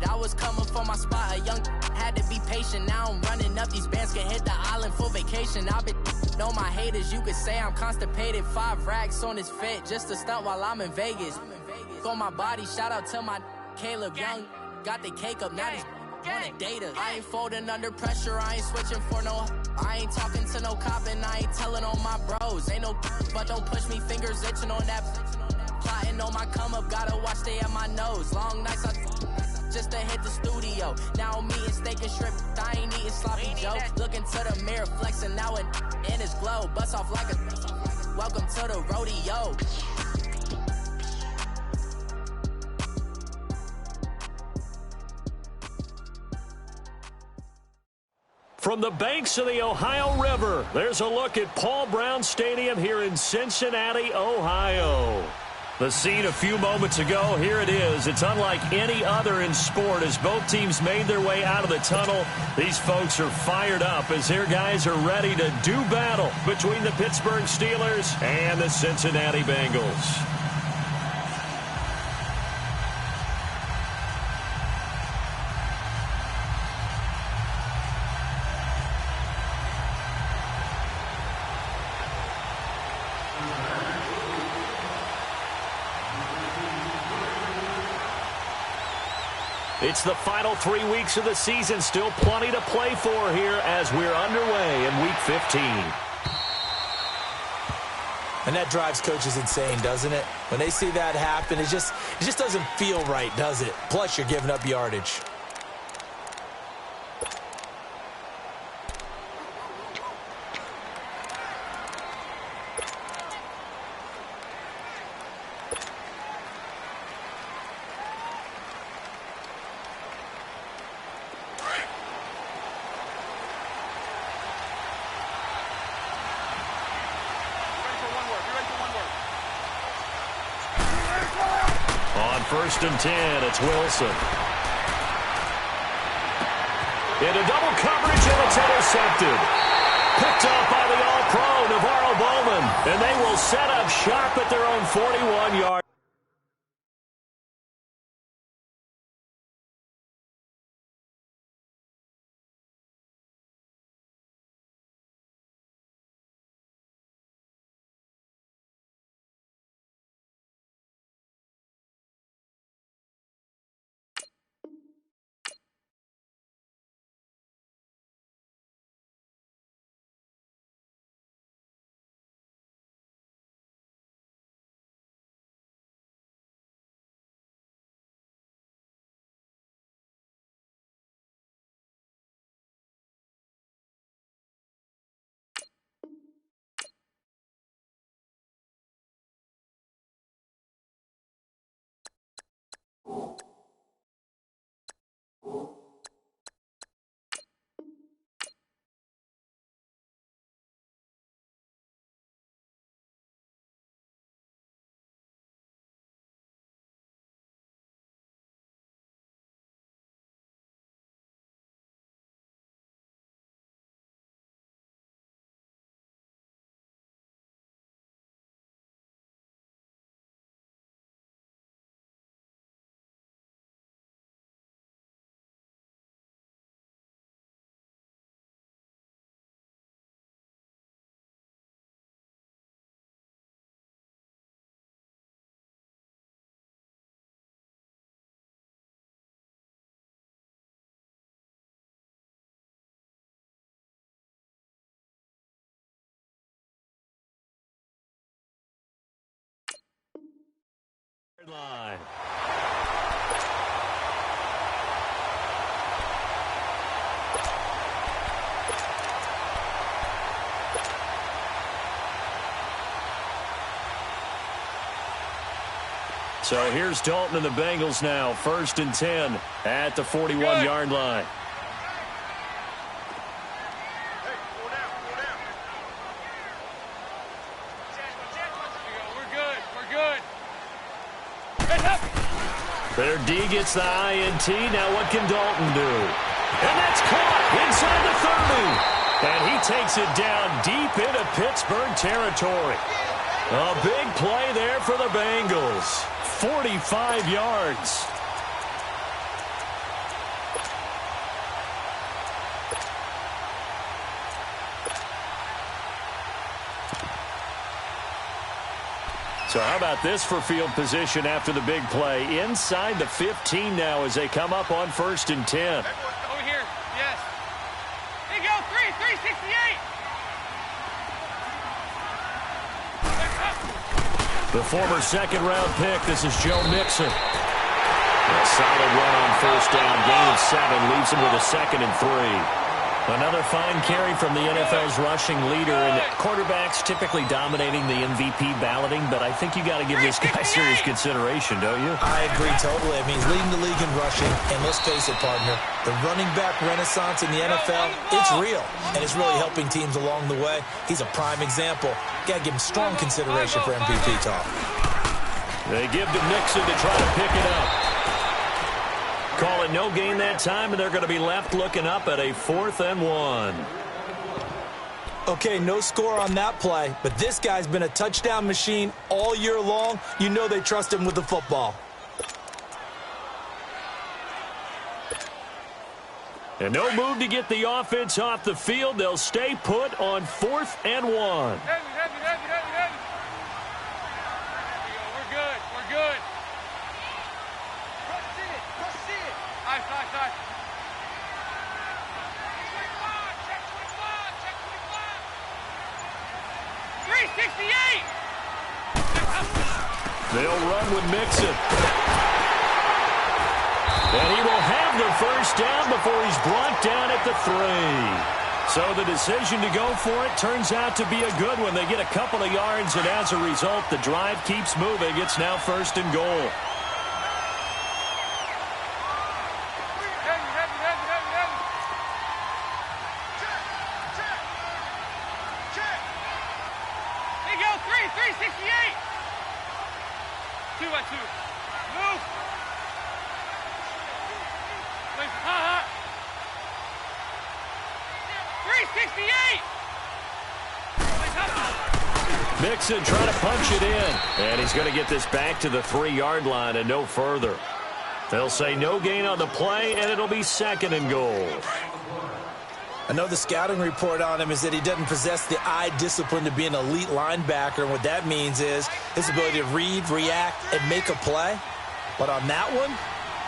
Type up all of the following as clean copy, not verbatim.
I was coming for my spot, a young had to be patient. Now I'm running up, these bands can hit the island for vacation. I've been know my haters, you could say I'm constipated. 5 racks on his fit, just to stunt while I'm in Vegas. On my body, shout out to my Caleb Young. Got the cake up, now he's on data. I ain't folding under pressure, I ain't switching for no. I ain't talking to no cop and I ain't telling on my bros. Ain't no but don't push me, fingers itching on that. Plotting on my come up, gotta watch stay at my nose. Long nights I just to hit the studio. Now I'm eating steak and shrimp, I ain't eating sloppy Joe. Looking to the mirror, flexing now and in his glow. Bust off like a welcome to the rodeo. From the banks of the Ohio River, there's a look at Paul Brown Stadium here in Cincinnati, Ohio. The scene a few moments ago, here it is. It's unlike any other in sport as both teams made their way out of the tunnel. These folks are fired up as their guys are ready to do battle between the Pittsburgh Steelers and the Cincinnati Bengals. It's the final 3 weeks of the season. Still plenty to play for here as we're underway in Week 15. And that drives coaches insane, doesn't it? When they see that happen, it just doesn't feel right, does it? Plus, you're giving up yardage. First and 10, it's Wilson. Into double coverage, and it's intercepted. Picked up by the All-Pro, Navarro Bowman. And they will set up shop at their own 41-yard. Line. So here's Dalton and the Bengals now. First and 10 at the 41-yard line. Their D gets the INT. Now what can Dalton do? And that's caught inside the 30. And he takes it down deep into Pittsburgh territory. A big play there for the Bengals. 45 yards. So how about this for field position after the big play? Inside the 15 now as they come up on 1st and 10. Over here, yes. There you go, 368. The former second-round pick, this is Joe Mixon. A solid run on 1st down, gain of 7, leaves him with a 2nd and 3. Another fine carry from the NFL's rushing leader, and quarterbacks typically dominating the MVP balloting, but I think you got to give this guy serious consideration, don't you? I agree totally. I mean, he's leading the league in rushing, and let's face it, partner, the running back renaissance in the NFL, it's real, and it's really helping teams along the way. He's a prime example. Got to give him strong consideration for MVP talk. They give to Mixon to try to pick it up. Call it no gain that time, and they're going to be left looking up at a 4th and 1. Okay, no score on that play, but this guy's been a touchdown machine all year long. You know they trust him with the football. And no move to get the offense off the field. They'll stay put on 4th and 1. Heavy. We're good. Nice. Check 368. They'll run with Mixon. And he will have the 1st down before he's brought down at the 3. So the decision to go for it turns out to be a good one. They get a couple of yards, and as a result, the drive keeps moving. It's now 1st and goal. Mixon trying to punch it in, and he's going to get this back to the 3-yard line and no further. They'll say no gain on the play, and it'll be 2nd and goal. I know the scouting report on him is that he doesn't possess the eye discipline to be an elite linebacker, and what that means is his ability to read, react, and make a play. But on that one,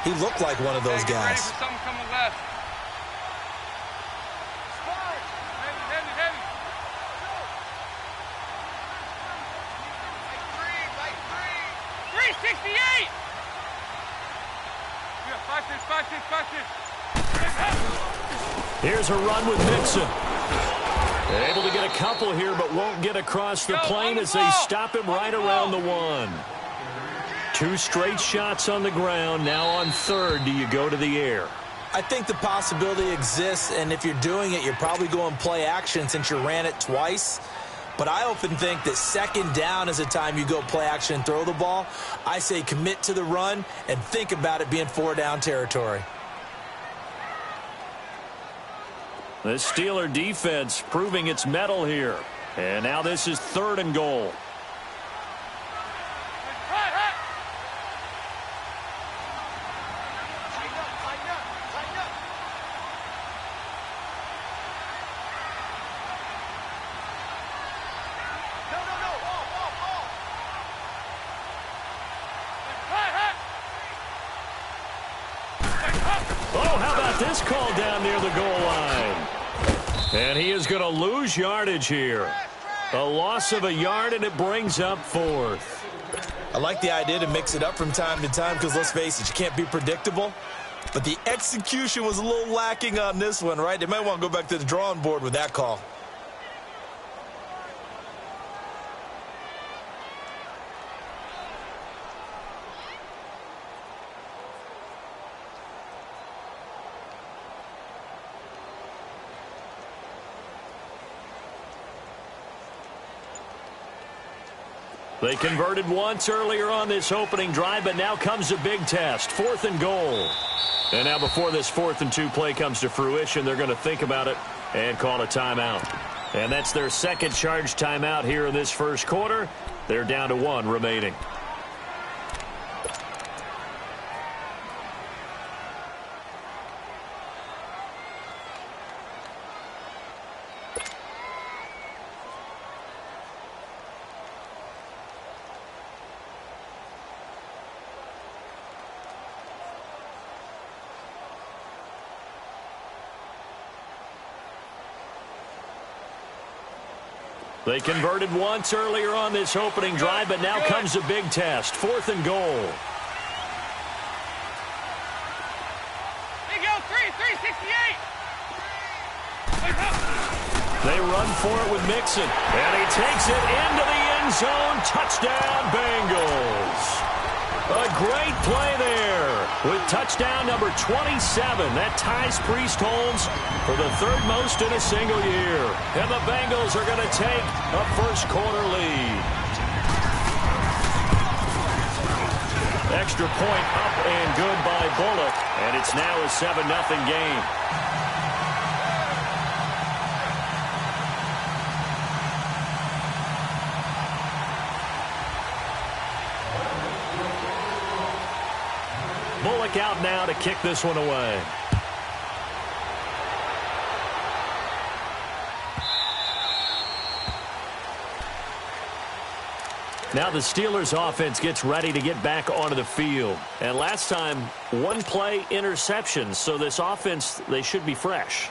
he looked like one of those guys. Something coming left. Heavy. 368. Yeah, 5-6. Here's a run with Mixon. Able to get a couple here, but won't get across the plane as they stop him right around the 1. 2 straight shots on the ground. Now on 3rd, do you go to the air? I think the possibility exists, and if you're doing it, you're probably going play action since you ran it twice. But I often think that 2nd down is the time you go play action and throw the ball. I say commit to the run and think about it being 4-down territory. The Steeler defense proving its mettle here. And now this is 3rd and goal. This call down near the goal line. And he is going to lose yardage here. A loss of a yard, and it brings up 4th. I like the idea to mix it up from time to time because, let's face it, you can't be predictable. But the execution was a little lacking on this one, right? They might want to go back to the drawing board with that call. They converted once earlier on this opening drive, but now comes a big test. 4th and goal. And now before this 4th and 2 play comes to fruition, they're going to think about it and call a timeout. And that's their 2nd charge timeout here in this 1st quarter. They're down to 1 remaining. They converted once earlier on this opening drive, but now comes a big test. 4th and goal. There you go, 368. They run for it with Mixon, and he takes it into the end zone. Touchdown, Bengals. A great play there with touchdown number 27. That ties Priest Holmes for the 3rd most in a single year. And the Bengals are going to take a first-quarter lead. Extra point up and good by Bullock, and it's now a 7-0 game. Bullock out now to kick this one away. Now the Steelers offense gets ready to get back onto the field. And last time, 1-play interceptions. So this offense, they should be fresh.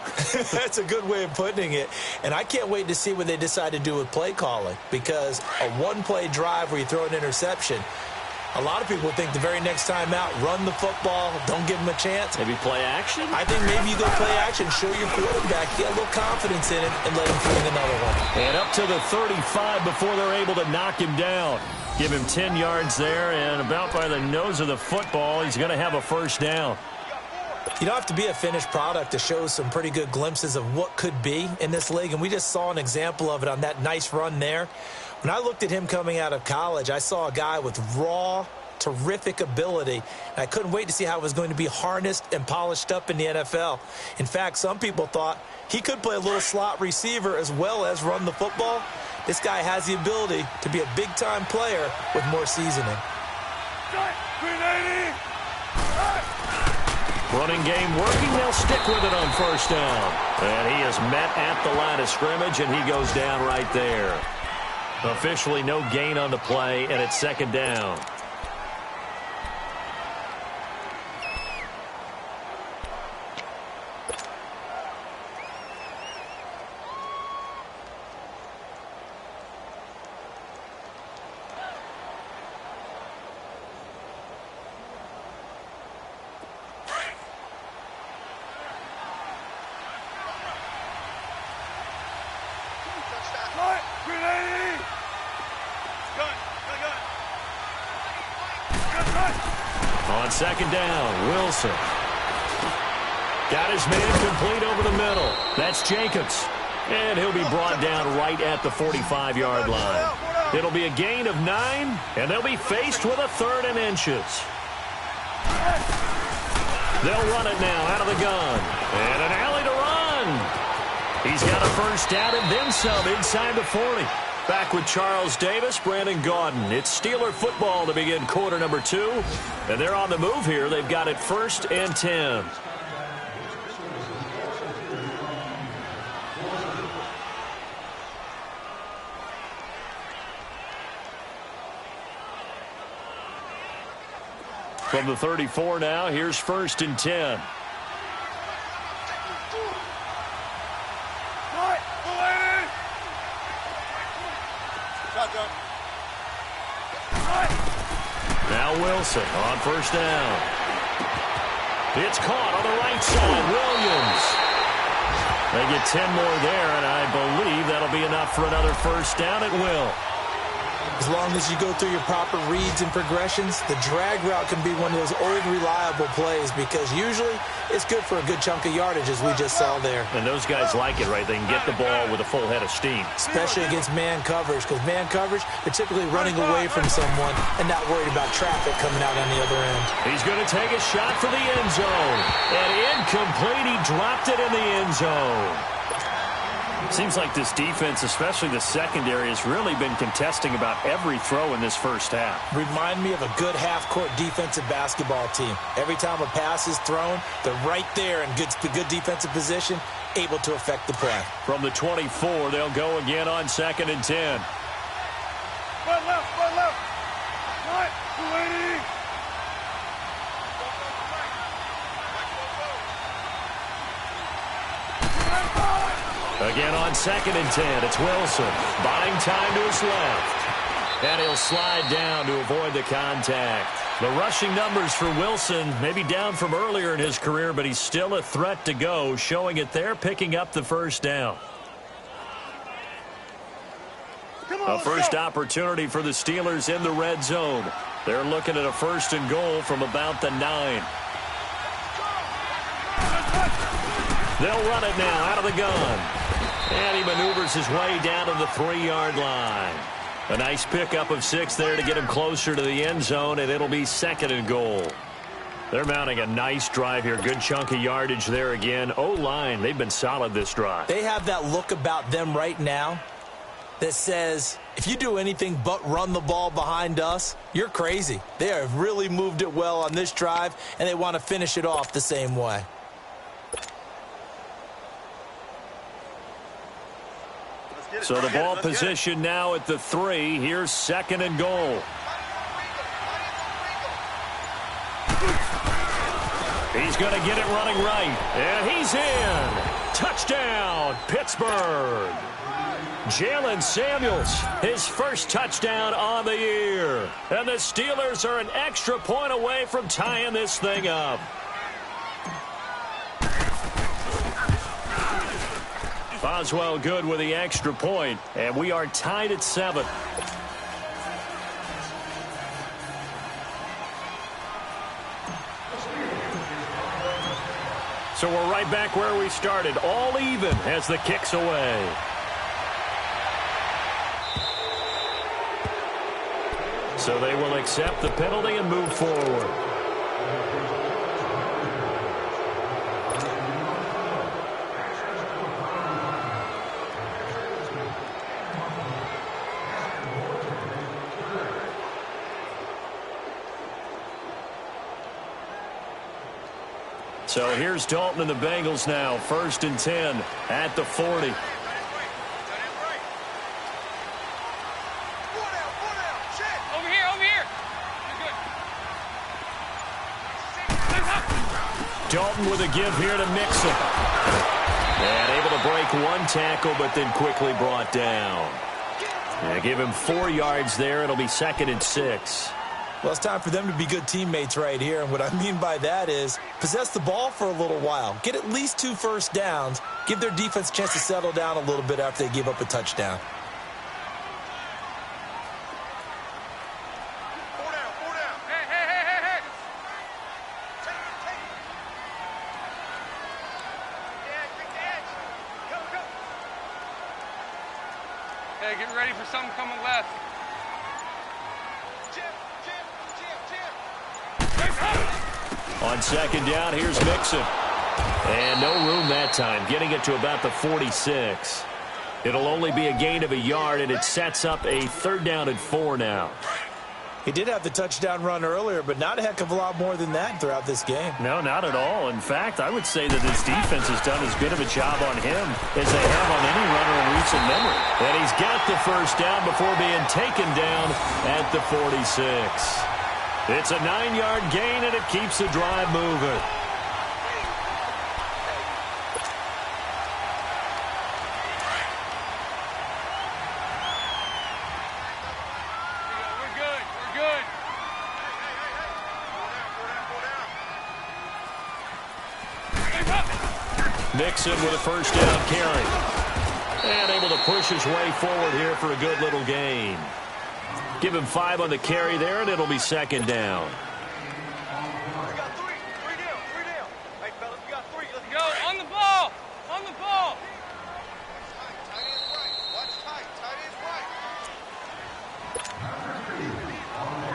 That's a good way of putting it. And I can't wait to see what they decide to do with play calling. Because a 1-play drive where you throw an interception, a lot of people think the very next time out, run the football, don't give them a chance. Maybe play action? I think maybe you go play action, show your quarterback, get a little confidence in it, and let him fling another one. And up to the 35 before they're able to knock him down. Give him 10 yards there, and about by the nose of the football, he's going to have a first down. You don't have to be a finished product to show some pretty good glimpses of what could be in this league, and we just saw an example of it on that nice run there. When I looked at him coming out of college, I saw a guy with raw, terrific ability, and I couldn't wait to see how it was going to be harnessed and polished up in the NFL. In fact, some people thought he could play a little slot receiver as well as run the football. This guy has the ability to be a big-time player with more seasoning. Running game working. They'll stick with it on first down. And he is met at the line of scrimmage, and he goes down right there. Officially no gain on the play, and it's 2nd down. On 2nd down, Wilson. Got his man complete over the middle. That's Jacobs. And he'll be brought down right at the 45-yard line. It'll be a gain of 9, and they'll be faced with a 3rd and inches. They'll run it now out of the gun. And an alley to run. He's got a first down and then some inside the 40. Back with Charles Davis, Brandon Gaudin. It's Steeler football to begin quarter number 2. And they're on the move here. They've got it 1st and 10. From the 34 now, here's 1st and 10. Now Wilson on first down. It's caught on the right side. Williams. They get 10 more there, and I believe that'll be enough for another first down. It will. As long as you go through your proper reads and progressions, the drag route can be one of those old reliable plays because usually it's good for a good chunk of yardage, as we just saw there. And those guys like it, right? They can get the ball with a full head of steam. Especially against man coverage, because man coverage, they're typically running away from someone and not worried about traffic coming out on the other end. He's going to take a shot for the end zone. And incomplete. He dropped it in the end zone. Seems like this defense, especially the secondary, has really been contesting about every throw in this first half. Remind me of a good half-court defensive basketball team. Every time a pass is thrown, they're right there in good defensive position, able to affect the play. From the 24, they'll go again on 2nd and 10. Right left, right left. Right, 280. Again on 2nd and 10, it's Wilson. Buying time to his left. And he'll slide down to avoid the contact. The rushing numbers for Wilson may be down from earlier in his career, but he's still a threat to go, showing it there, picking up the first down. A first opportunity for the Steelers in the red zone. They're looking at a 1st and goal from about the 9. They'll run it now out of the gun. And he maneuvers his way down to the 3-yard line. A nice pickup of 6 there to get him closer to the end zone, and it'll be 2nd and goal. They're mounting a nice drive here. Good chunk of yardage there again. O-line, they've been solid this drive. They have that look about them right now that says, if you do anything but run the ball behind us, you're crazy. They have really moved it well on this drive, and they want to finish it off the same way. So the ball position now at the 3. Here's 2nd and goal. He's going to get it running right. And he's in. Touchdown, Pittsburgh. Jalen Samuels, his first touchdown on the year. And the Steelers are an extra point away from tying this thing up. Boswell good with the extra point, and we are tied at 7. So we're right back where we started, all even as the kick's away. So they will accept the penalty and move forward. So here's Dalton and the Bengals now. 1st and 10 at the 40. Dalton with a give here to Mixon. And able to break 1 tackle, but then quickly brought down. And give him 4 yards there. It'll be 2nd and 6. Well, it's time for them to be good teammates right here. And what I mean by that is possess the ball for a little while. Get at least 2 first downs. Give their defense a chance to settle down a little bit after they give up a touchdown. Hey, get ready for something coming left. On 2nd down, here's Mixon. And no room that time, getting it to about the 46. It'll only be a gain of 1 yard, and it sets up a 3rd down and 4 now. He did have the touchdown run earlier, but not a heck of a lot more than that throughout this game. No, not at all. In fact, I would say that his defense has done as good of a job on him as they have on any runner in recent memory. And he's got the 1st down before being taken down at the 46. It's a 9-yard gain, and it keeps the drive moving. Mixon with a 1st down carry. And able to push his way forward here for a good little gain. Give him 5 on the carry there, and it'll be 2nd down. We got 3. 3 down. 3 down. Hey, fellas, we got 3. Let's go. On the ball. On the ball. Tight end's right. Watch tight. Tight end's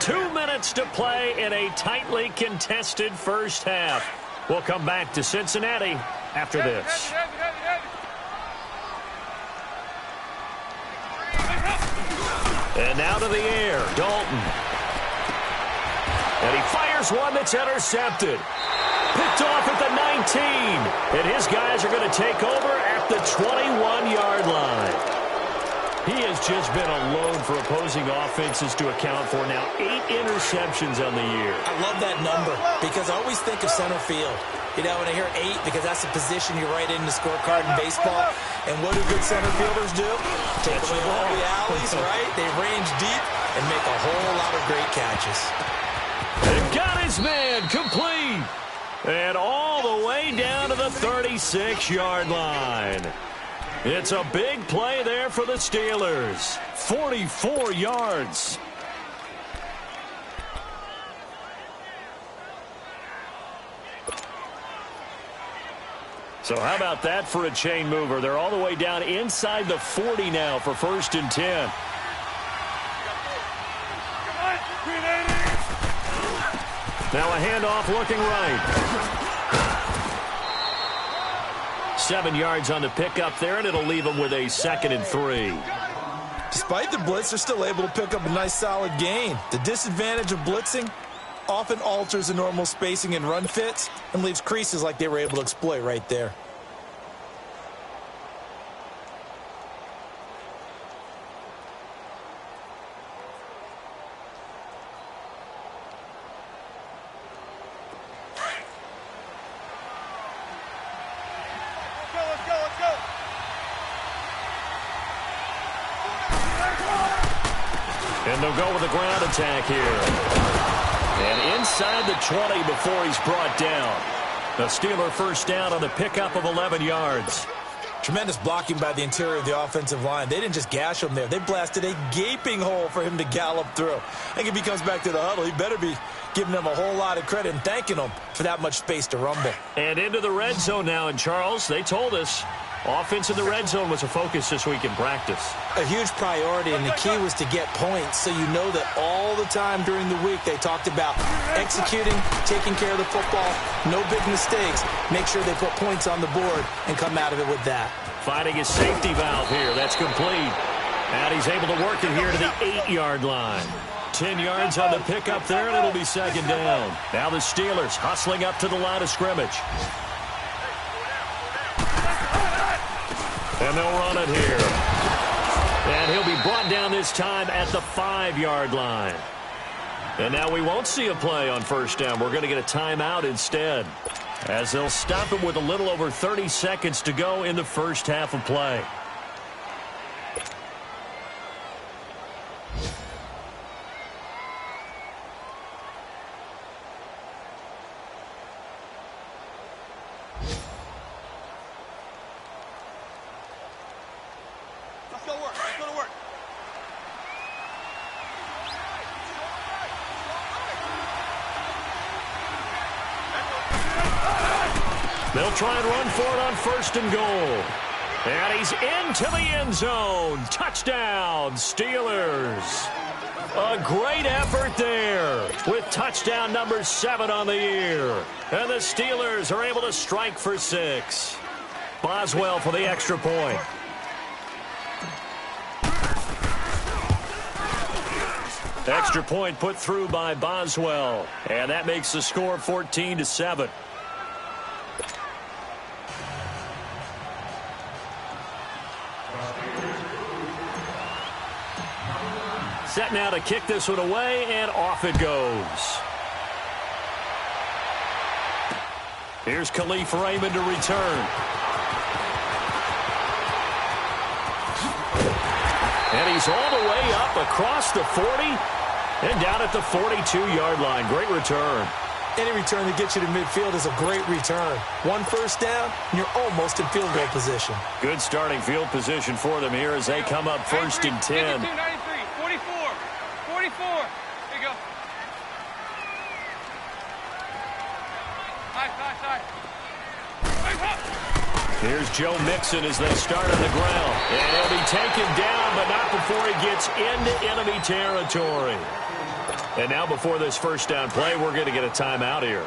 right. 2 minutes to play in a tightly contested first half. We'll come back to Cincinnati after this. And now to the air, Dalton. And he fires one that's intercepted. Picked off at the 19. And his guys are going to take over at the 21-yard line. He has just been alone for opposing offenses to account for now 8 interceptions on the year. I love that number because I always think of center field. You know, when I hear 8, because that's the position you write in the scorecard in baseball. And what do good center fielders do? Take away all the alleys, right? They range deep and make a whole lot of great catches. And got his man complete. And all the way down to the 36-yard line. It's a big play there for the Steelers. 44 yards. So how about that for a chain mover? They're all the way down inside the 40 now for 1st and 10. Now a handoff looking right. 7 yards on the pickup there, and it'll leave them with a 2nd and 3. Despite the blitz, they're still able to pick up a nice solid gain. The disadvantage of blitzing often alters the normal spacing and run fits and leaves creases like they were able to exploit right there. And they'll go with a ground attack here. And inside the 20 before he's brought down. The Steeler first down on the pickup of 11 yards. Tremendous blocking by the interior of the offensive line. They didn't just gash him there. They blasted a gaping hole for him to gallop through. I think if he comes back to the huddle, he better be giving them a whole lot of credit and thanking them for that much space to rumble. And into the red zone now. And, Charles, they told us offense in the red zone was a focus this week in practice. A huge priority, and the key was to get points, so you know that all the time during the week they talked about executing, taking care of the football, no big mistakes, make sure they put points on the board and come out of it with that. Finding his safety valve here. That's complete. And he's able to work it here to the 8-yard line. 10 yards on the pickup there, and it'll be 2nd down. Now the Steelers hustling up to the line of scrimmage. And they'll run it here. And he'll be brought down this time at the 5-yard line. And now we won't see a play on 1st down. We're going to get a timeout instead, as they'll stop him with a little over 30 seconds to go in the first half of play. They'll try and run for it on 1st and goal. And he's into the end zone. Touchdown, Steelers. A great effort there with touchdown number 7 on the year. And the Steelers are able to strike for 6. Boswell for the extra point. Extra point put through by Boswell. And that makes the score 14-7. Set now to kick this one away, and off it goes. Here's Khalif Raymond to return. And he's all the way up across the 40 and down at the 42-yard line. Great return. Any return that gets you to midfield is a great return. 1 first down, and you're almost in field goal position. Good starting field position for them here as they come up 1st and 10. 93, 44. There you go. High. Here's Joe Mixon as they start on the ground. And he'll be taken down, but not before he gets into enemy territory. And now before this first down play, we're going to get a timeout here,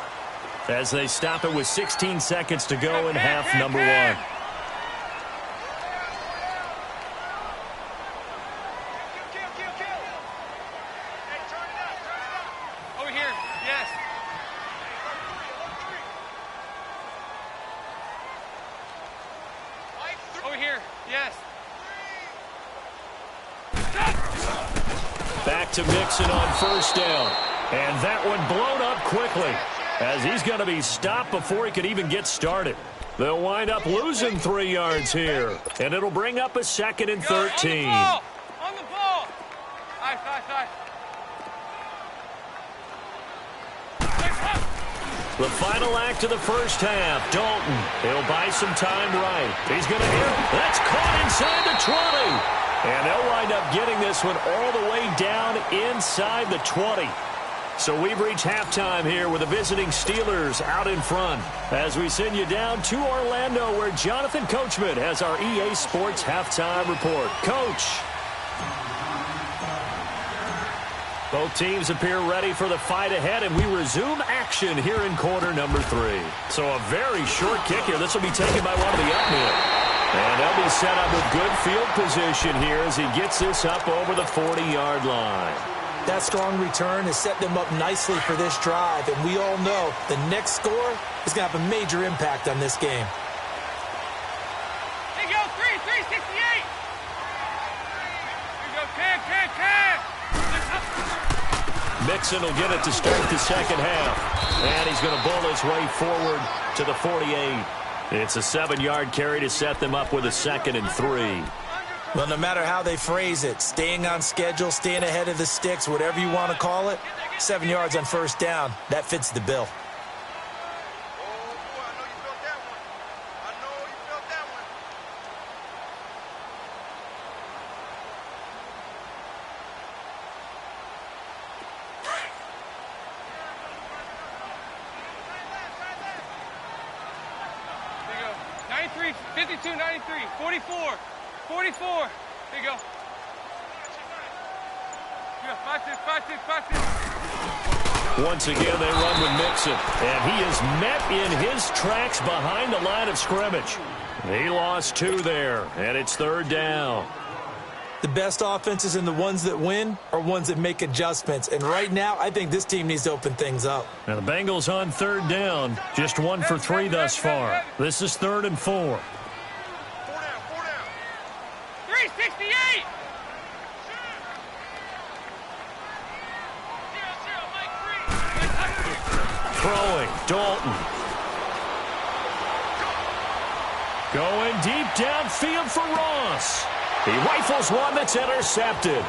as they stop it with 16 seconds to go in half number 1. to Mixon on first down. And that one blown up quickly as he's going to be stopped before he could even get started. They'll wind up losing 3 yards here, and it'll bring up a 2nd and 13. On the ball. Nice. The final act of the first half. Dalton, he'll buy some time right. He's going to hit. That's caught inside the 20. And they'll wind up getting this one all the way down inside the 20. So we've reached halftime here with the visiting Steelers out in front as we send you down to Orlando where Jonathan Coachman has our EA Sports halftime report. Coach. Both teams appear ready for the fight ahead, and we resume action here in quarter number 3. So a very short kick here. This will be taken by one of the up men. And they'll be set up with good field position here as he gets this up over the 40-yard line. That strong return has set them up nicely for this drive, and we all know the next score is going to have a major impact on this game. Here you go, 368. Here you go, 10. Mixon will get it to start the second half, and he's going to bull his way forward to the 48. It's a 7-yard carry to set them up with a 2nd and 3. Well, no matter how they phrase it, staying on schedule, staying ahead of the sticks, whatever you want to call it, 7 yards on first down, that fits the bill. There you go. 93, 52, 93, 44. 44. Here you go. You got 5-6. Once again, they run with Mixon, and he is met in his tracks behind the line of scrimmage. He lost 2 there, and it's 3rd down. The best offenses and the ones that win are ones that make adjustments. And right now, I think this team needs to open things up. Now the Bengals on 3rd down, just 1 for 3 thus far. This is 3rd and 4. 368. Throwing, Dalton. Going deep downfield for Ross. He rifles one that's intercepted.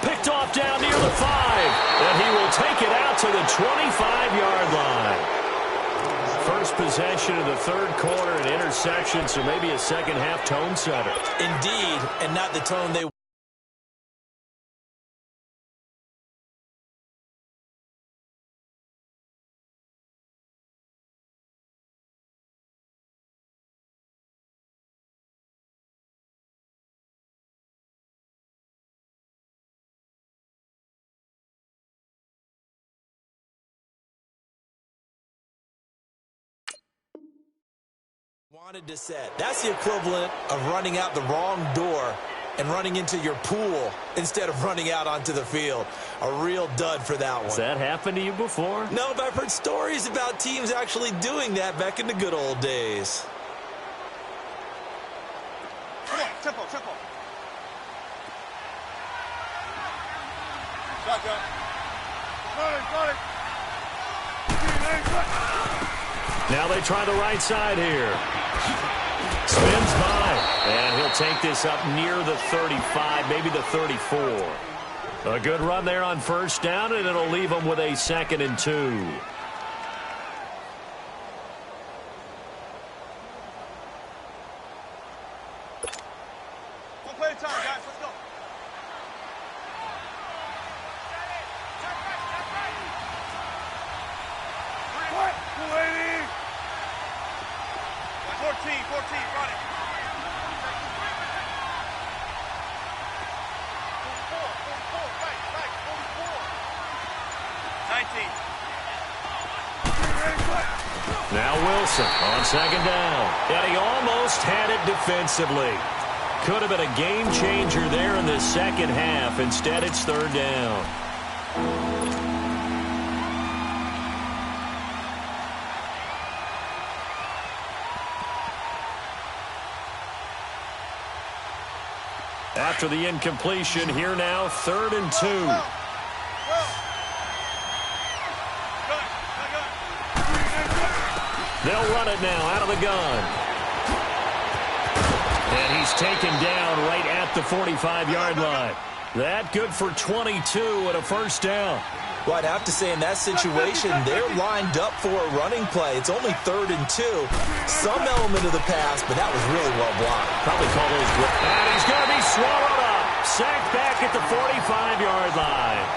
Picked off down near the 5. And he will take it out to the 25-yard line. First possession of the 3rd quarter, an interception, so maybe a second-half tone setter. Indeed, and not the tone they... wanted to set. That's the equivalent of running out the wrong door and running into your pool instead of running out onto the field. A real dud for that one. Has that happened to you before? No, but I've heard stories about teams actually doing that back in the good old days. Come on, tempo. Shotgun. Got it. Now they try the right side here. Spins by, and he'll take this up near the 35, maybe the 34. A good run there on first down, and it'll leave them with a 2nd and 2. One play at a time, guys. Let's go. What? 280. 14, run it. 44, right, 44. 19. Now Wilson on 2nd down. And he almost had it defensively. Could have been a game changer there in the second half. Instead, it's 3rd down. After the incompletion, here now, 3rd and 2. They'll run it now out of the gun. And he's taken down right at the 45-yard line. That good for 22 and a first down. Well, I'd have to say in that situation, they're lined up for a running play. It's only 3rd and 2. Some element of the pass, but that was really well blocked. Probably call those. And he's going to be swallowed up. Sacked back at the 45-yard line.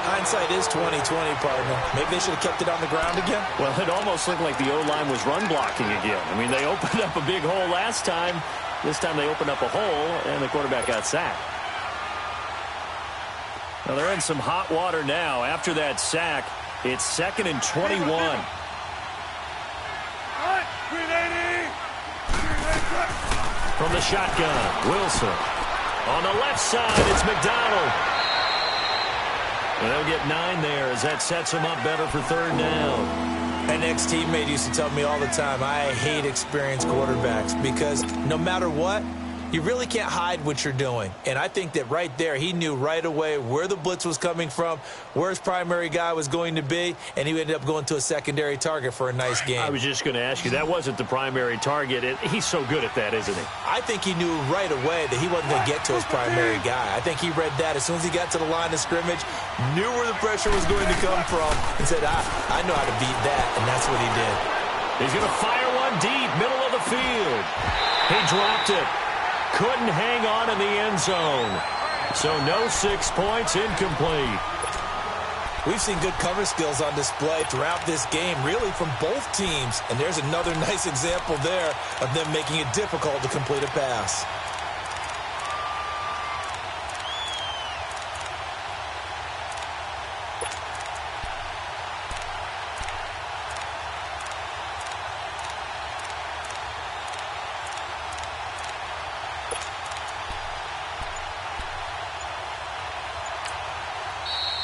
Hindsight is 20/20, partner. Maybe they should have kept it on the ground again. Well, it almost looked like the O-line was run blocking again. I mean, they opened up a big hole last time. This time they opened up a hole, and the quarterback got sacked. Well, they're in some hot water now. After that sack, it's 2nd and 21. From the shotgun, Wilson. On the left side, it's McDonald. And they'll get 9 there as that sets them up better for 3rd down. An ex-teammate used to tell me all the time, I hate experienced quarterbacks because no matter what, you really can't hide what you're doing. And I think that right there, he knew right away where the blitz was coming from, where his primary guy was going to be, and he ended up going to a secondary target for a nice game. I was just going to ask you, that wasn't the primary target. He's so good at that, isn't he? I think he knew right away that he wasn't going to get to his primary guy. I think he read that as soon as he got to the line of scrimmage, knew where the pressure was going to come from, and said, I know how to beat that, and that's what he did. He's going to fire one deep, middle of the field. He dropped it. Couldn't hang on in the end zone. So no 6 points, incomplete. We've seen good cover skills on display throughout this game, really from both teams. And there's another nice example there of them making it difficult to complete a pass.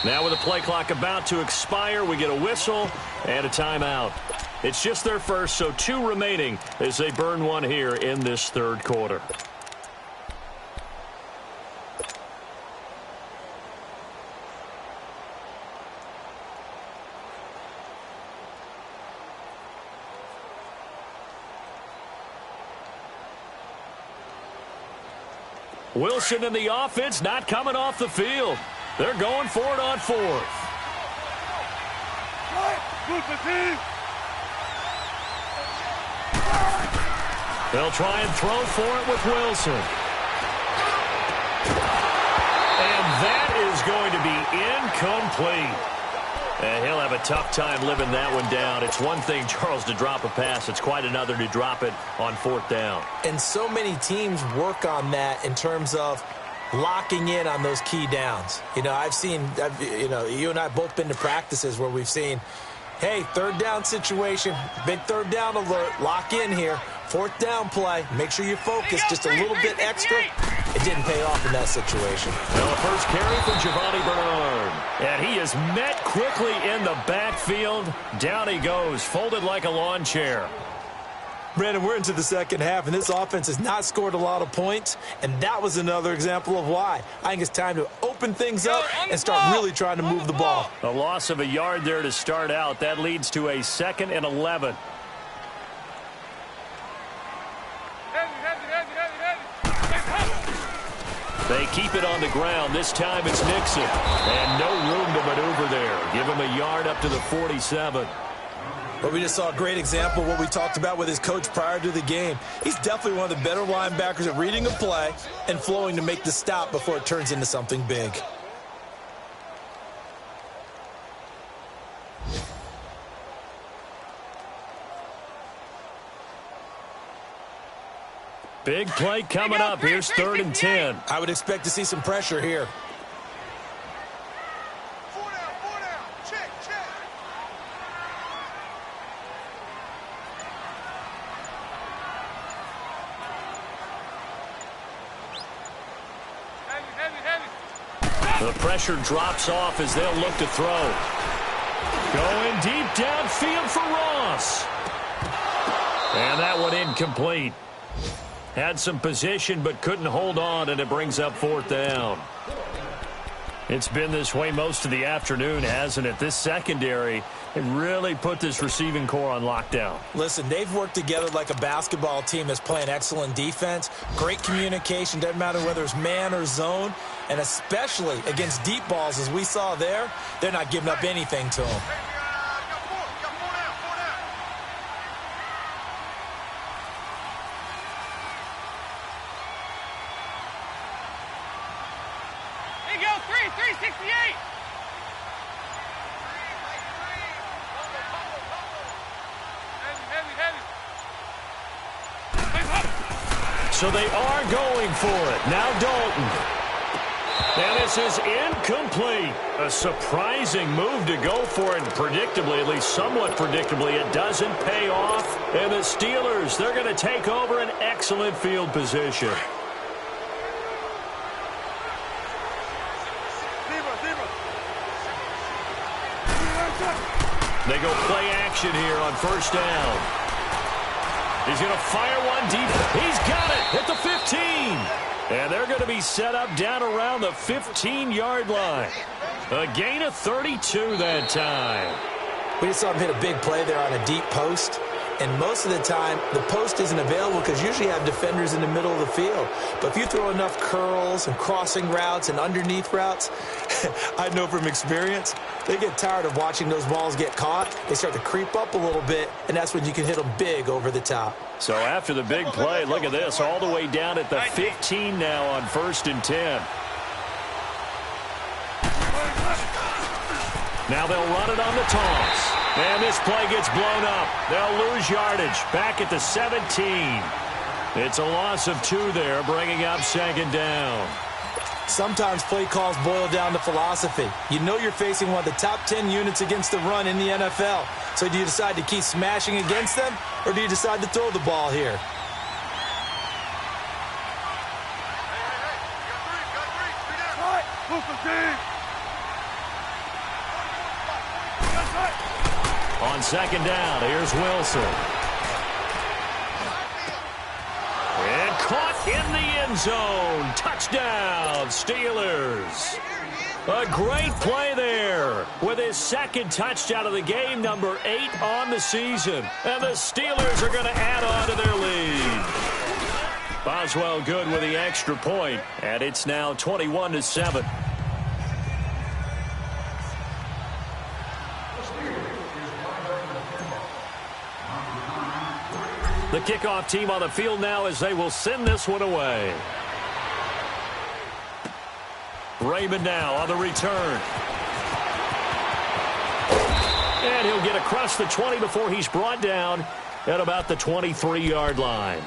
Now with the play clock about to expire, we get a whistle and a timeout. It's just their first, so 2 remaining as they burn one here in this 3rd quarter. Wilson in the offense, not coming off the field. They're going for it on 4th. They'll try and throw for it with Wilson. And that is going to be incomplete. And he'll have a tough time living that one down. It's one thing, Charles, to drop a pass. It's quite another to drop it on 4th down. And so many teams work on that in terms of locking in on those key downs. You know, you and I have both been to practices where we've seen, hey, 3rd down situation, big 3rd down alert, lock in here. 4th down play, make sure you focus just a little bit extra. It didn't pay off in that situation. Well, the first carry for Giovanni Bernard. And he is met quickly in the backfield. Down he goes, folded like a lawn chair. Brandon, we're into the 2nd half, and this offense has not scored a lot of points, and that was another example of why. I think it's time to open things up and start really trying to move the ball. A loss of a yard there to start out. That leads to a 2nd and 11. They keep it on the ground. This time it's Nixon. And no room to maneuver there. Give him a yard up to the 47. But we just saw a great example of what we talked about with his coach prior to the game. He's definitely one of the better linebackers at reading a play and flowing to make the stop before it turns into something big. Big play coming up. Here's 3rd and 10. I would expect to see some pressure here. The pressure drops off as they'll look to throw. Going deep downfield for Ross. And that one incomplete. Had some position but couldn't hold on, and it brings up 4th down. It's been this way most of the afternoon, hasn't it? This secondary, it really put this receiving core on lockdown. Listen, they've worked together like a basketball team that's playing excellent defense. Great communication, doesn't matter whether it's man or zone. And especially against deep balls, as we saw there, they're not giving up anything to them. There you go, 368. Heavy. So they are going for it. Now Dalton. And this is incomplete. A surprising move to go for it. Predictably, at least somewhat predictably, it doesn't pay off. And the Steelers, they're going to take over an excellent field position. They go play action here on first down. He's going to fire one deep. He's got it at the 15. And they're going to be set up down around the 15-yard line. A gain of 32 that time. We just saw him hit a big play there on a deep post. And most of the time, the post isn't available because usually you have defenders in the middle of the field. But if you throw enough curls and crossing routes and underneath routes, I know from experience, they get tired of watching those balls get caught. They start to creep up a little bit, and that's when you can hit them big over the top. So after the big play, look at this, all the way down at the 15 now on 1st and 10. Now they'll run it on the toss. And this play gets blown up. They'll lose yardage back at the 17. It's a loss of 2 there, bringing up 2nd down. Sometimes play calls boil down to philosophy. You know you're facing one of the top 10 units against the run in the NFL. So do you decide to keep smashing against them, or do you decide to throw the ball here? On 2nd down, here's Wilson. And caught in the end zone. Touchdown, Steelers. A great play there with his 2nd touchdown of the game, number 8 on the season. And the Steelers are going to add on to their lead. Boswell good with the extra point, and it's now 21-7. The kickoff team on the field now as they will send this one away. Raymond now on the return. And he'll get across the 20 before he's brought down at about the 23-yard line.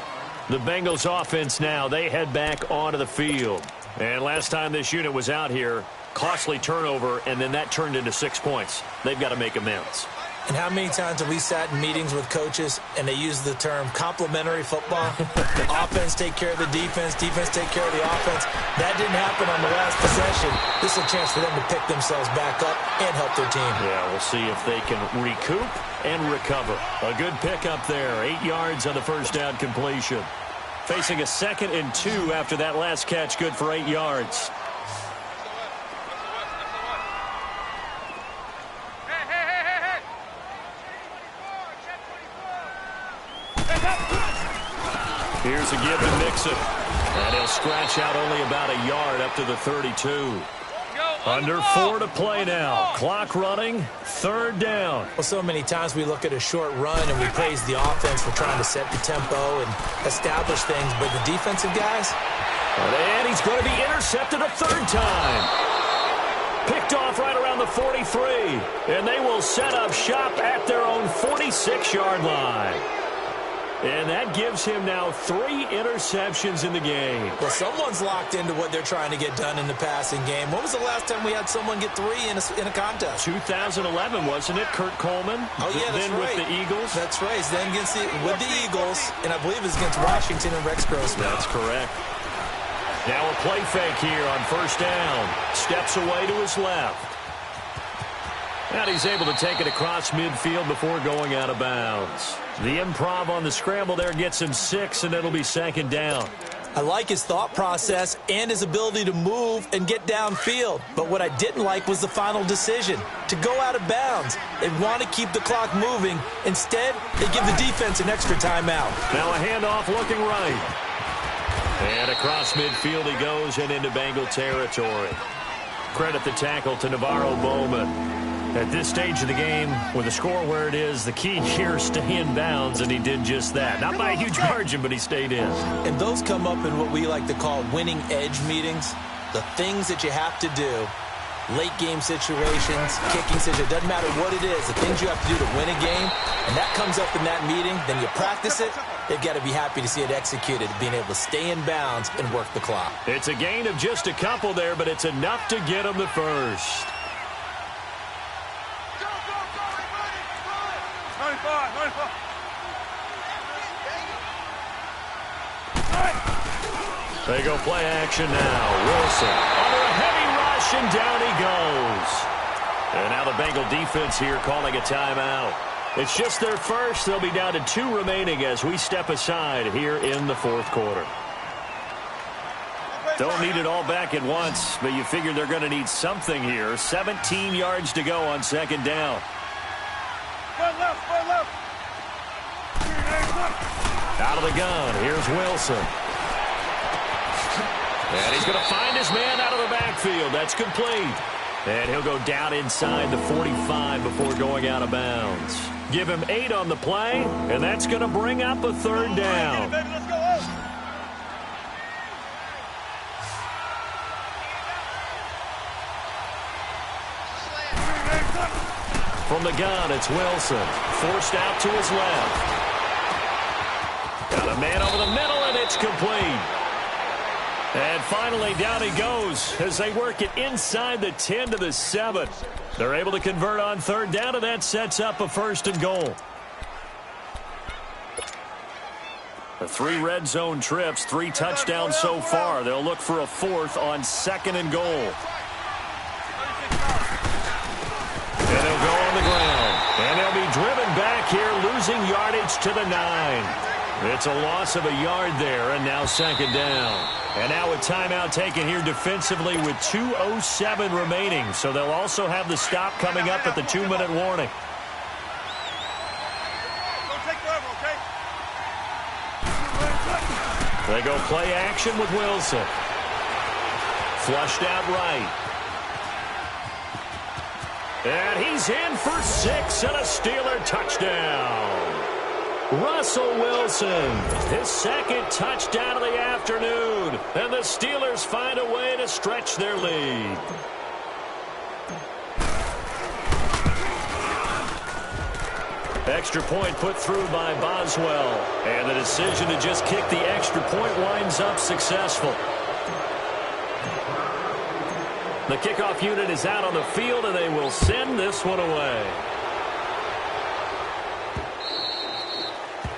The Bengals offense now, they head back onto the field. And last time this unit was out here, costly turnover, and then that turned into 6 points. They've got to make amends. And how many times have we sat in meetings with coaches and they use the term complementary football? The offense take care of the defense, defense take care of the offense. That didn't happen on the last possession. This is a chance for them to pick themselves back up and help their team. Yeah, we'll see if they can recoup and recover. A good pickup there, 8 yards on the first down completion. Facing a 2nd and 2 after that last catch, good for 8 yards. Here's a give to Mixon. And he'll scratch out only about a yard up to the 32. Under 4 to play now. Clock running, 3rd down. Well, so many times we look at a short run and we praise the offense for trying to set the tempo and establish things, but the defensive guys? And he's going to be intercepted a 3rd time. Picked off right around the 43. And they will set up shop at their own 46-yard line. And that gives him now 3 interceptions in the game. Well, someone's locked into what they're trying to get done in the passing game. When was the last time we had someone get 3 in a contest? 2011, wasn't it? Kurt Coleman? Oh, yeah, that's then right. With the Eagles? That's right. Then with the Eagles, and I believe it was against Washington and Rex Grossman. That's correct. Now a play fake here on first down. Steps away to his left. And he's able to take it across midfield before going out of bounds. The improv on the scramble there gets him 6, and it'll be 2nd down. I like his thought process and his ability to move and get downfield. But what I didn't like was the final decision, to go out of bounds. They want to keep the clock moving. Instead, they give the defense an extra timeout. Now a handoff looking right. And across midfield he goes and into Bengal territory. Credit the tackle to Navarro Bowman. At this stage of the game, with the score where it is, the key here is stay in bounds, and he did just that. Not by a huge margin, but he stayed in. And those come up in what we like to call winning edge meetings. The things that you have to do, late game situations, kicking situations, it doesn't matter what it is, the things you have to do to win a game, and that comes up in that meeting, then you practice it. They've got to be happy to see it executed, being able to stay in bounds and work the clock. It's a gain of just a couple there, but it's enough to get them the first. 95. They go play action now. Wilson under a heavy rush, and down he goes. And now the Bengal defense here calling a timeout. It's just their first. They'll be down to 2 remaining as we step aside here in the fourth quarter. Don't need it all back at once, but you figure they're going to need something here. 17 yards to go on second down. Run left. Out of the gun, here's Wilson. And he's going to find his man out of the backfield. That's complete. And he'll go down inside the 45 before going out of bounds. Give him 8 on the play, and that's going to bring up a third down. Let's go. From the gun, it's Wilson. Forced out to his left. Got a man over the middle, and it's complete. And finally, down he goes as they work it inside the 10 to the 7. They're able to convert on third down, and that sets up a first and goal. The 3 red zone trips, 3 touchdowns so far. They'll look for a 4th on second and goal. And they'll go on the ground. And they'll be driven back here, losing yardage to the 9. It's a loss of a yard there, and now second down. And now a timeout taken here defensively with 2:07 remaining. So they'll also have the stop coming up at the 2-minute warning. Don't take forever, okay? They go play action with Wilson. Flushed out right. And he's in for 6 and a Steeler touchdown. Russell Wilson, his second touchdown of the afternoon, and the Steelers find a way to stretch their lead. Extra point put through by Boswell, and the decision to just kick the extra point winds up successful. The kickoff unit is out on the field, and they will send this one away.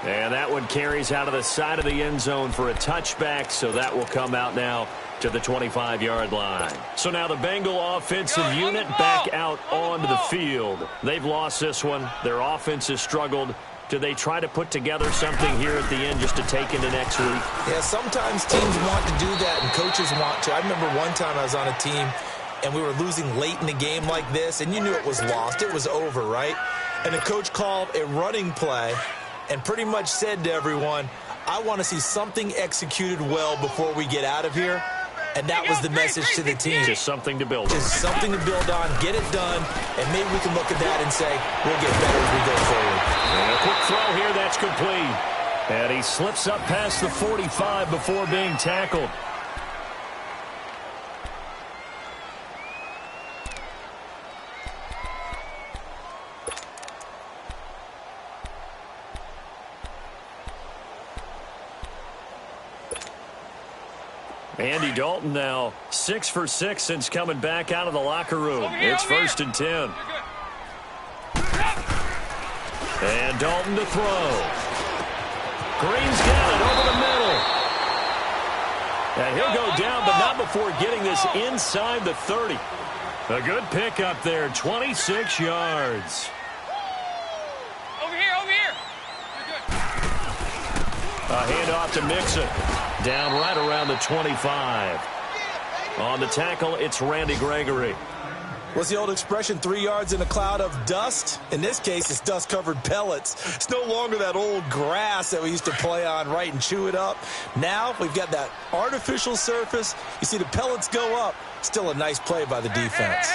And that one carries out of the side of the end zone for a touchback, so that will come out now to the 25-yard line. So now the Bengal offensive unit back out onto the field. They've lost this one. Their offense has struggled. Do they try to put together something here at the end just to take into next week? Yeah, sometimes teams want to do that, and coaches want to. I remember one time I was on a team, and we were losing late in the game like this, and you knew it was lost. It was over, right? And the coach called a running play and pretty much said to everyone, I want to see something executed well before we get out of here. And that was the message to the team. Just something to build on. Just something to build on, get it done, and maybe we can look at that and say, we'll get better as we go forward. And a quick throw here, that's complete. And he slips up past the 45 before being tackled. Andy Dalton now 6 for 6 since coming back out of the locker room. It's first and 10. And Dalton to throw. Green's got it over the middle. And he'll go down, but not before getting this inside the 30. A good pickup there, 26 yards. Over here. A handoff to Mixon. down right around the 25. On the tackle, it's Randy Gregory. What's the old expression, 3 yards in a cloud of dust? In this case, it's dust-covered pellets. It's no longer that old grass that we used to play on, right, and chew it up. Now we've got that artificial surface. You see the pellets go up. Still a nice play by the defense.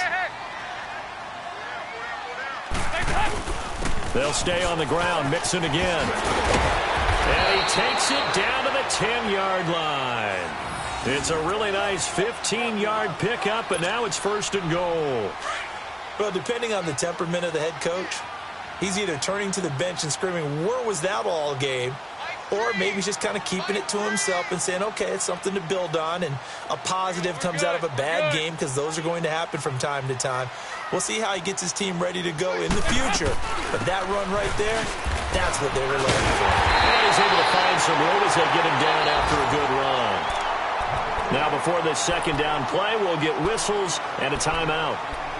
They'll stay on the ground, Mixon again. And he takes it down to the 10-yard line. It's a really nice 15-yard pickup, but now it's 1st and goal. Well, depending on the temperament of the head coach, he's either turning to the bench and screaming, where was that all game? Or maybe he's just kind of keeping it to himself and saying, okay, it's something to build on, and a positive comes out of a bad game because those are going to happen from time to time. We'll see how he gets his team ready to go in the future. But that run right there, that's what they were looking for. And he's able to find some room as they get him down after a good run. Now, before this second down play, we'll get whistles and a timeout,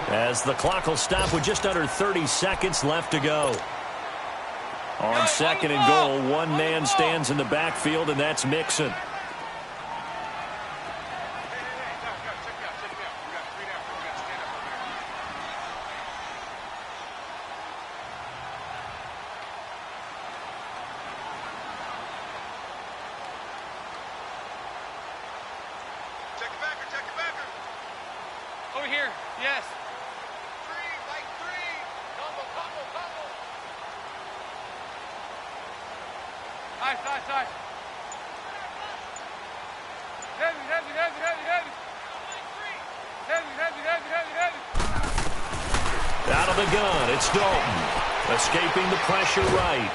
as the clock will stop with just under 30 seconds left to go. On 2nd and goal, one man stands in the backfield, and that's Mixon. Over here, yes. 3, like 3. Combo. Side. Heavy. Heavy. Out of the gun, it's Dalton. Escaping the pressure right.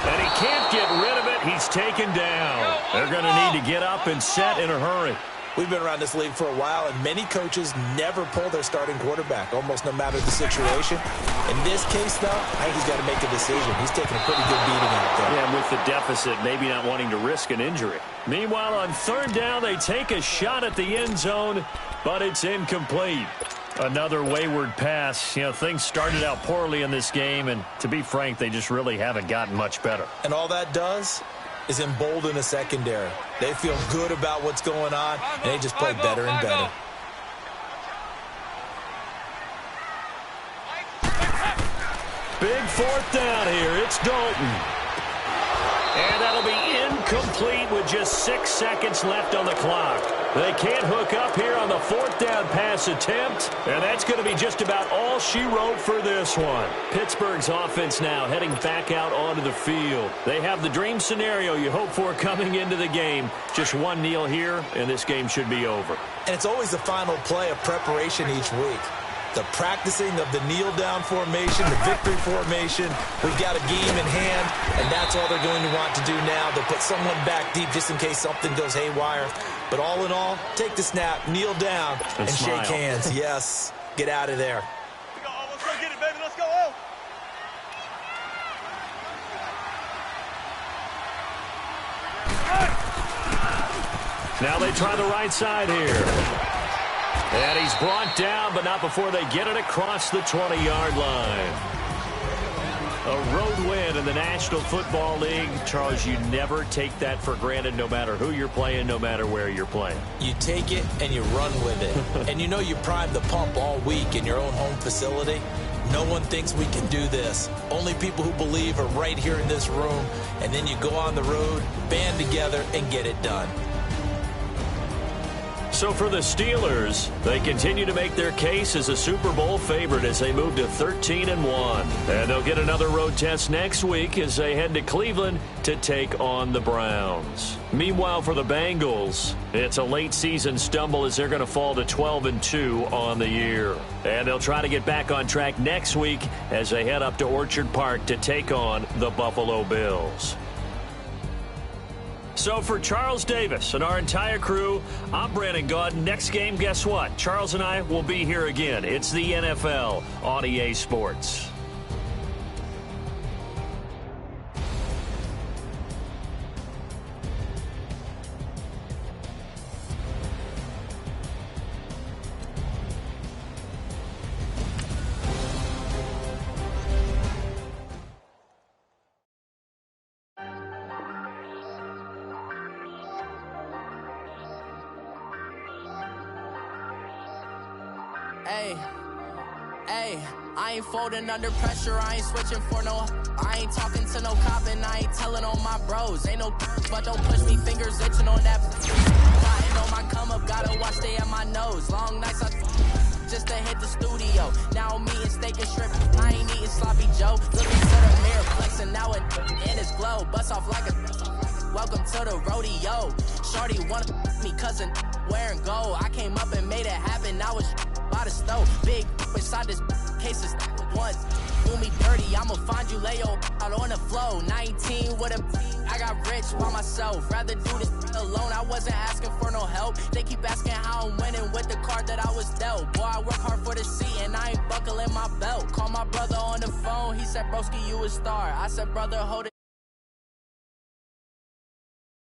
And he can't get rid of it. He's taken down. They're going to need to get up and set in a hurry. We've been around this league for a while, and many coaches never pull their starting quarterback, almost no matter the situation. In this case, though, I think he's got to make a decision. He's taking a pretty good beating out there. Yeah, and with the deficit, maybe not wanting to risk an injury. Meanwhile, on 3rd down, they take a shot at the end zone, but it's incomplete. Another wayward pass. You know, things started out poorly in this game, and to be frank, they just really haven't gotten much better. And all that does is embolden a secondary. They feel good about what's going on, and they just play better and better. Big 4th down here. It's Dalton. And that'll be incomplete with just 6 seconds left on the clock. They can't hook up here on the 4th down pass attempt, and that's going to be just about all she wrote for this one. Pittsburgh's offense now heading back out onto the field. They have the dream scenario you hope for coming into the game. Just one kneel here, and this game should be over. And it's always the final play of preparation each week. The practicing of the kneel-down formation, the victory formation. We've got a game in hand, and that's all they're going to want to do now. They'll put someone back deep just in case something goes haywire. But all in all, take the snap, kneel down, and shake hands. Yes, get out of there. Let's go get it, baby. Let's go. Now they try the right side here. And he's brought down, but not before they get it across the 20-yard line. A road win in the National Football League. Charles, you never take that for granted, no matter who you're playing, no matter where you're playing. You take it and you run with it. And you know you primed the pump all week in your own home facility. No one thinks we can do this. Only people who believe are right here in this room. And then you go on the road, band together, and get it done. So for the Steelers, they continue to make their case as a Super Bowl favorite as they move to 13-1. And they'll get another road test next week as they head to Cleveland to take on the Browns. Meanwhile, for the Bengals, it's a late season stumble as they're going to fall to 12-2 on the year. And they'll try to get back on track next week as they head up to Orchard Park to take on the Buffalo Bills. So for Charles Davis and our entire crew, I'm Brandon Gaudin. Next game, guess what? Charles and I will be here again. It's the NFL on EA Sports. Hey, I ain't folding under pressure, I ain't switching for no. I ain't talking to no cop and I ain't telling on my bros. Ain't no but don't push me, fingers itching on that. Plotting on my come up, gotta watch stay at my nose. Long nights I just to hit the studio. Now I'm eating steak and shrimp, I ain't eating sloppy Joe. Looking to the mirror, flexing now and in his glow. Bust off like a welcome to the rodeo. Shorty wanna me cousin wearing gold. I came up and made it happen, I was by the stove. Big inside this case is once. Do me dirty, I'ma find you, lay your out on the floor. 19 with a I got rich by myself. Rather do this alone, I wasn't asking for no help. They keep asking how I'm winning with the card that I was dealt. Boy, I work hard for the seat and I ain't buckling my belt. Call my brother on the phone, he said, broski, you a star. I said, brother, hold it.